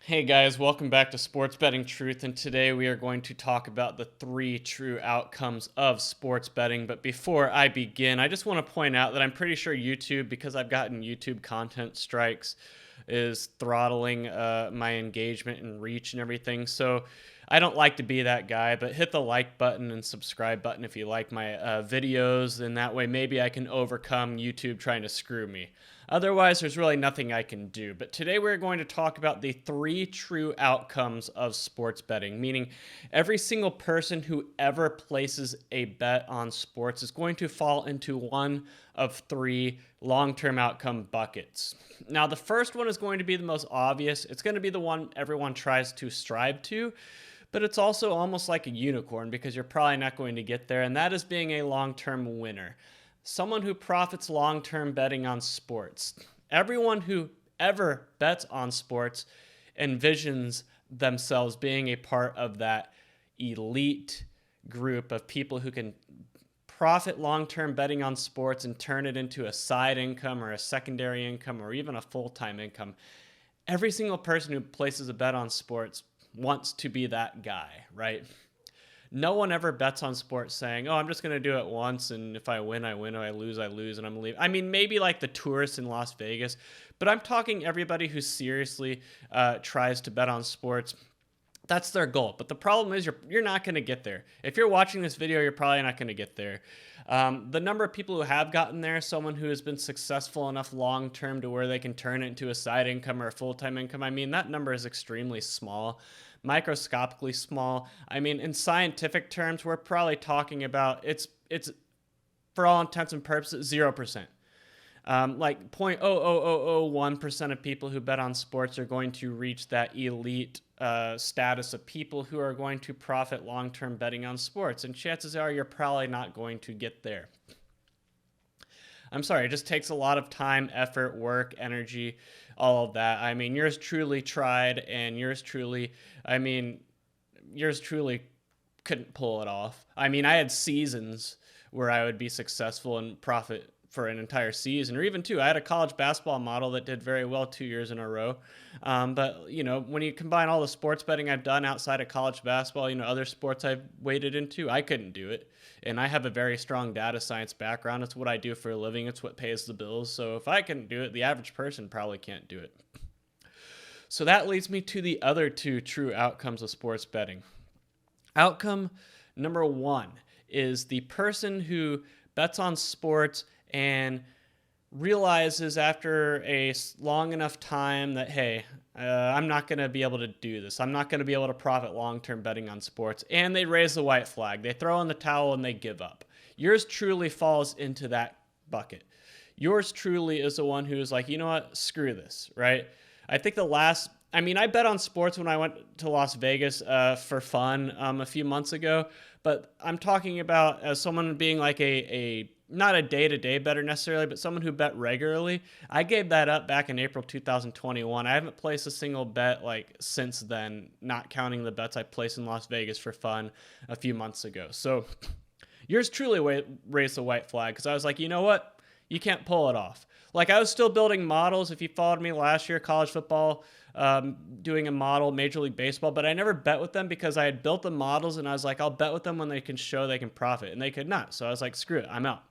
Hey guys, welcome back to Sports Betting Truth, and today we are going to talk about the three true outcomes of sports betting. But before I begin, I just want to point out that I'm pretty sure YouTube, because I've gotten YouTube content strikes, is throttling my engagement and reach and everything. So I don't like to be that guy, but hit the like button and subscribe button if you like my videos, and that way maybe I can overcome YouTube trying to screw me. Otherwise, there's really nothing I can do. But today we're going to talk about the three true outcomes of sports betting, meaning every single person who ever places a bet on sports is going to fall into one of three long-term outcome buckets. Now, the first one is going to be the most obvious. It's going to be the one everyone tries to strive to, but it's also almost like a unicorn because you're probably not going to get there, and that is being a long-term winner. Someone who profits long-term betting on sports. Everyone who ever bets on sports envisions themselves being a part of that elite group of people who can profit long-term betting on sports and turn it into a side income or a secondary income or even a full-time income. Every single person who places a bet on sports wants to be that guy, right? No one ever bets on sports saying, "Oh, I'm just going to do it once, and if I win, I win. If I lose, I lose, and I'm leaving." I mean, maybe like the tourists in Las Vegas, but I'm talking everybody who seriously tries to bet on sports. That's their goal. But the problem is you're not going to get there. If you're watching this video, you're probably not going to get there. The number of people who have gotten there, someone who has been successful enough long term to where they can turn it into a side income or a full time income, I mean, that number is extremely small, microscopically small. I mean, in scientific terms, we're probably talking about it's for all intents and purposes 0%. Like 0.00001% of people who bet on sports are going to reach that elite status of people who are going to profit long-term betting on sports. And chances are you're probably not going to get there. I'm sorry, it just takes a lot of time, effort, work, energy, all of that. I mean, yours truly tried, and yours truly couldn't pull it off. I mean, I had seasons where I would be successful and profit for an entire season, or even two. I had a college basketball model that did very well 2 years in a row. But when you combine all the sports betting I've done outside of college basketball, other sports I've waded into, I couldn't do it. And I have a very strong data science background. It's what I do for a living. It's what pays the bills. So if I couldn't do it, the average person probably can't do it. So that leads me to the other two true outcomes of sports betting. Outcome number one is the person who bets on sports and realizes after a long enough time that, hey, I'm not going to be able to do this. I'm not going to be able to profit long-term betting on sports. And they raise the white flag. They throw in the towel and they give up. Yours truly falls into that bucket. Yours truly is the one who is like, you know what, screw this, right? I think I bet on sports when I went to Las Vegas for fun a few months ago, but I'm talking about as someone being like a not a day-to-day bettor necessarily, but someone who bet regularly. I gave that up back in April 2021. I haven't placed a single bet like since then, not counting the bets I placed in Las Vegas for fun a few months ago. So yours truly raised the white flag because I was like, you know what? You can't pull it off. Like I was still building models. If you followed me last year, college football, doing a model, Major League Baseball, but I never bet with them because I had built the models and I was like, I'll bet with them when they can show they can profit, and they could not. So I was like, screw it, I'm out.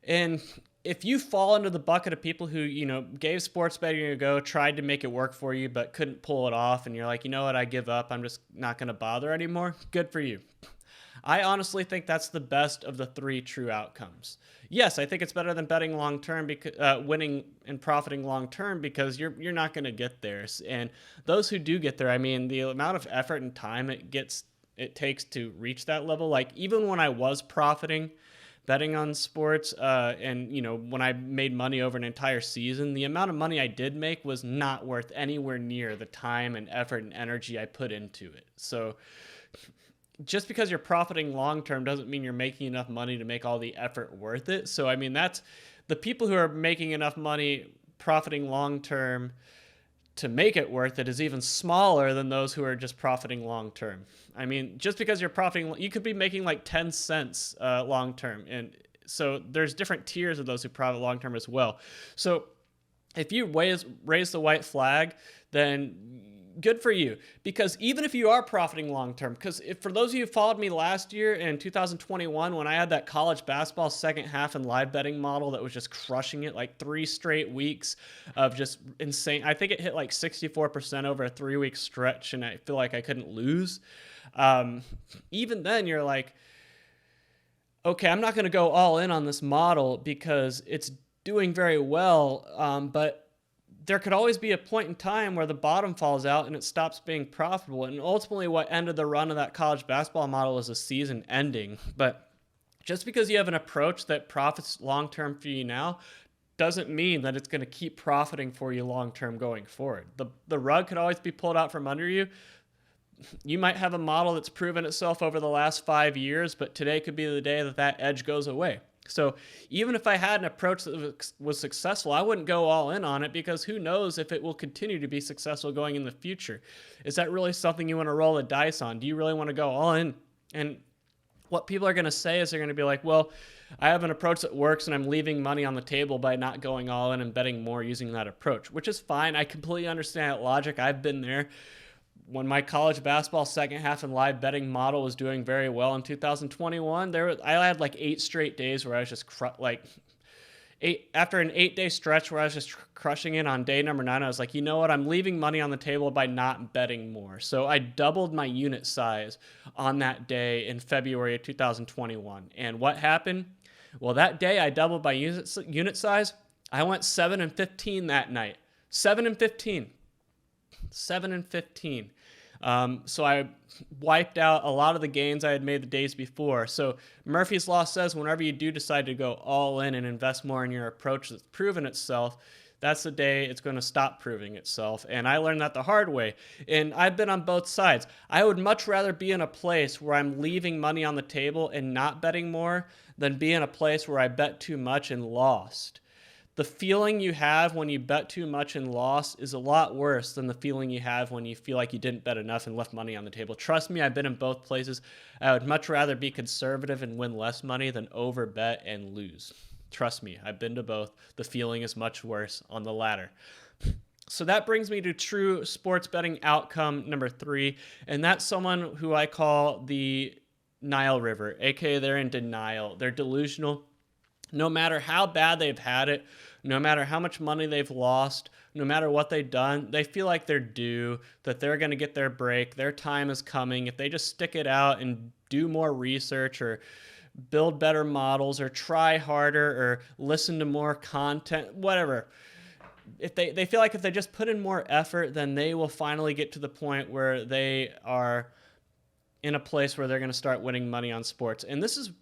And if you fall into the bucket of people who, gave sports betting a go, tried to make it work for you, but couldn't pull it off, and you're like, you know what, I give up, I'm just not going to bother anymore, good for you. I honestly think that's the best of the three true outcomes. Yes, I think it's better than betting long term, because winning and profiting long term, because you're not going to get there. And those who do get there, I mean, the amount of effort and time it takes to reach that level. Like even when I was profiting betting on sports, and when I made money over an entire season, the amount of money I did make was not worth anywhere near the time and effort and energy I put into it. So just because you're profiting long term doesn't mean you're making enough money to make all the effort worth it. So I mean, that's the people who are making enough money profiting long term to make it worth it is even smaller than those who are just profiting long term. I mean, just because you're profiting, you could be making like 10 cents long term. And so there's different tiers of those who profit long term as well. So If you raise the white flag, then good for you. Because even if you are profiting long term, because if for those of you who followed me last year in 2021, when I had that college basketball second half and live betting model that was just crushing it, like 3 straight weeks of just insane. I think it hit like 64% over a 3 week stretch, and I feel like I couldn't lose. Um, Even then, you're like, okay, I'm not going to go all in on this model because it's doing very well. But there could always be a point in time where the bottom falls out and it stops being profitable. And ultimately, what ended the run of that college basketball model was a season ending. But just because you have an approach that profits long term for you now doesn't mean that it's going to keep profiting for you long term going forward. The rug could always be pulled out from under you. You might have a model that's proven itself over the last 5 years, but today could be the day that that edge goes away. So even if I had an approach that was successful, I wouldn't go all in on it, because who knows if it will continue to be successful going in the future. Is that really something you want to roll the dice on? Do you really want to go all in? And what people are going to say is they're going to be like, well, I have an approach that works and I'm leaving money on the table by not going all in and betting more using that approach, which is fine. I completely understand that logic. I've been there. When my college basketball second half and live betting model was doing very well in 2021, I had like 8 straight days where I was just after an 8-day stretch where I was just crushing it. On day number 9, I was like, you know what? I'm leaving money on the table by not betting more. So I doubled my unit size on that day in February of 2021. And what happened? Well, that day I doubled my unit size. I went 7-15 that night. 7-15. 7-15. So I wiped out a lot of the gains I had made the days before. So Murphy's Law says whenever you do decide to go all in and invest more in your approach that's proven itself, that's the day it's going to stop proving itself. And I learned that the hard way. And I've been on both sides. I would much rather be in a place where I'm leaving money on the table and not betting more than be in a place where I bet too much and lost. The feeling you have when you bet too much and lost is a lot worse than the feeling you have when you feel like you didn't bet enough and left money on the table. Trust me, I've been in both places. I would much rather be conservative and win less money than overbet and lose. Trust me, I've been to both. The feeling is much worse on the latter. So that brings me to true sports betting outcome number 3, and that's someone who I call the Nile River, aka they're in denial. They're delusional. No matter how bad they've had it, no matter how much money they've lost, no matter what they've done, they feel like they're due, that they're going to get their break, their time is coming. If they just stick it out and do more research or build better models or try harder or listen to more content, whatever. If they feel like if they just put in more effort, then they will finally get to the point where they are in a place where they're going to start winning money on sports. And this is,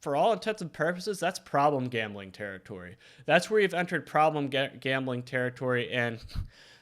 for all intents and purposes, that's problem gambling territory. That's where you've entered problem gambling territory, and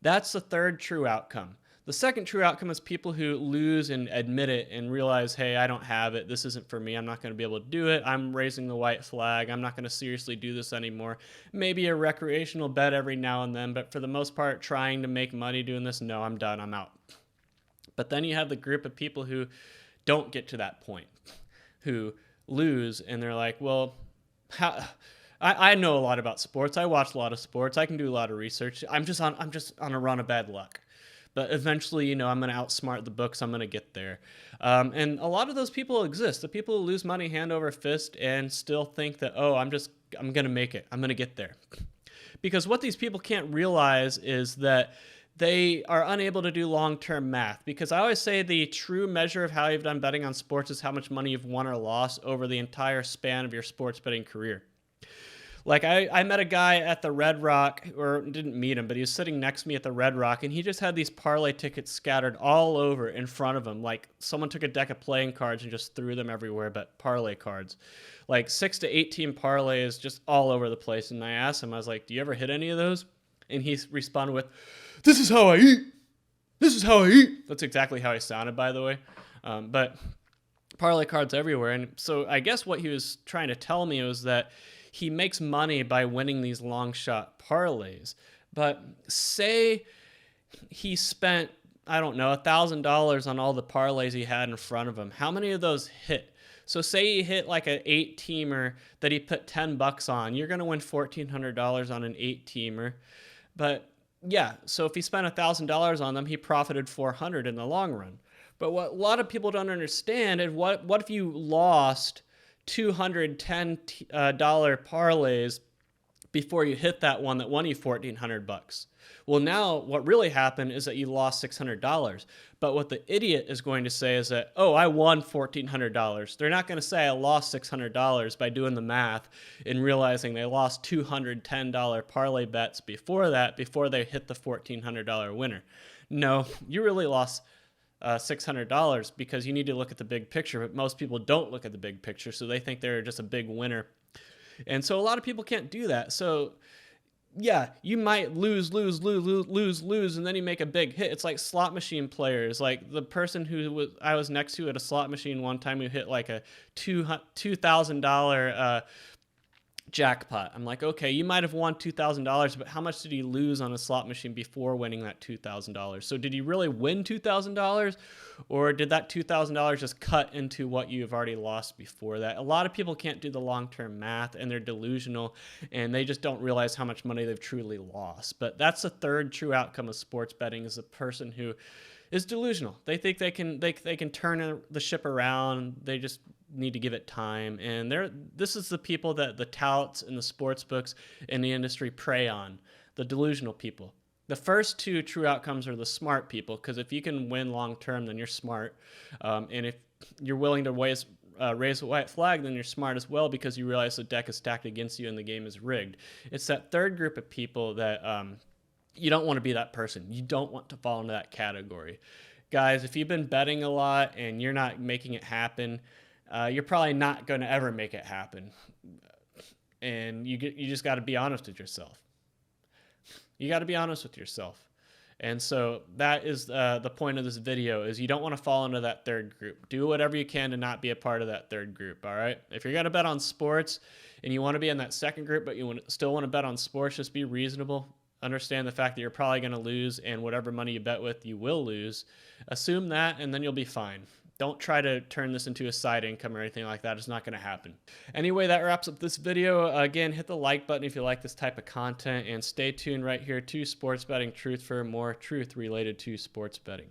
that's the third true outcome. The second true outcome is people who lose and admit it and realize, hey, I don't have it. This isn't for me. I'm not going to be able to do it. I'm raising the white flag. I'm not going to seriously do this anymore. Maybe a recreational bet every now and then, but for the most part, trying to make money doing this, no, I'm done. I'm out. But then you have the group of people who don't get to that point, who lose, and they're like, well, I know a lot about sports. I watch a lot of sports. I can do a lot of research. I'm just on a run of bad luck. But eventually, I'm going to outsmart the books. I'm going to get there. And a lot of those people exist. The people who lose money hand over fist and still think that, oh, I'm going to make it. I'm going to get there. Because what these people can't realize is that they are unable to do long-term math. Because I always say the true measure of how you've done betting on sports is how much money you've won or lost over the entire span of your sports betting career. Like I met a guy at the Red Rock, or didn't meet him, but he was sitting next to me at the Red Rock, and he just had these parlay tickets scattered all over in front of him. Like someone took a deck of playing cards and just threw them everywhere, but parlay cards. Like 6 to 18 parlays just all over the place. And I asked him, I was like, do you ever hit any of those? And he responded with, this is how I eat. This is how I eat. That's exactly how he sounded, by the way. But parlay cards everywhere. And so I guess what he was trying to tell me was that he makes money by winning these long shot parlays. But say he spent, I don't know, $1,000 on all the parlays he had in front of him. How many of those hit? So say he hit like an 8-teamer that he put $10 on. You're going to win $1,400 on an 8-teamer. But yeah, so if he spent $1,000 on them, he profited 400 in the long run. But what a lot of people don't understand is what if you lost $210 parlays before you hit that one that won you $1,400? Well, now what really happened is that you lost $600. But what the idiot is going to say is that, oh, I won $1,400. They're not going to say I lost $600 by doing the math and realizing they lost $210 parlay bets before that, before they hit the $1,400 winner. No, you really lost $600 because you need to look at the big picture. But most people don't look at the big picture, so they think they're just a big winner. And so a lot of people can't do that. So yeah, you might lose, and then you make a big hit. It's like slot machine players. Like the person I was next to at a slot machine one time who hit like a $2,000 jackpot. I'm like, okay, you might have won $2,000, but how much did he lose on a slot machine before winning that $2,000? So did he really win $2,000, or did that $2,000 just cut into what you have already lost before that? A lot of people can't do the long-term math, and they're delusional, and they just don't realize how much money they've truly lost. But that's the third true outcome of sports betting, is a person who is delusional. They think they can turn the ship around. They just need to give it time. And this is the people that the touts and the sports books in the industry prey on, the delusional people. The first two true outcomes are the smart people, because if you can win long term, then you're smart. And if you're willing to raise a white flag, then you're smart as well, because you realize the deck is stacked against you and the game is rigged. It's that third group of people that you don't want to be that person. You don't want to fall into that category. Guys, if you've been betting a lot and you're not making it happen, you're probably not going to ever make it happen. And you just got to be honest with yourself. You got to be honest with yourself. And so that is the point of this video, is you don't want to fall into that third group. Do whatever you can to not be a part of that third group, all right? If you're going to bet on sports and you want to be in that second group, but you still want to bet on sports, just be reasonable. Understand the fact that you're probably going to lose, and whatever money you bet with, you will lose. Assume that, and then you'll be fine. Don't try to turn this into a side income or anything like that. It's not going to happen. Anyway, that wraps up this video. Again, hit the like button if you like this type of content, and stay tuned right here to Sports Betting Truth for more truth related to sports betting.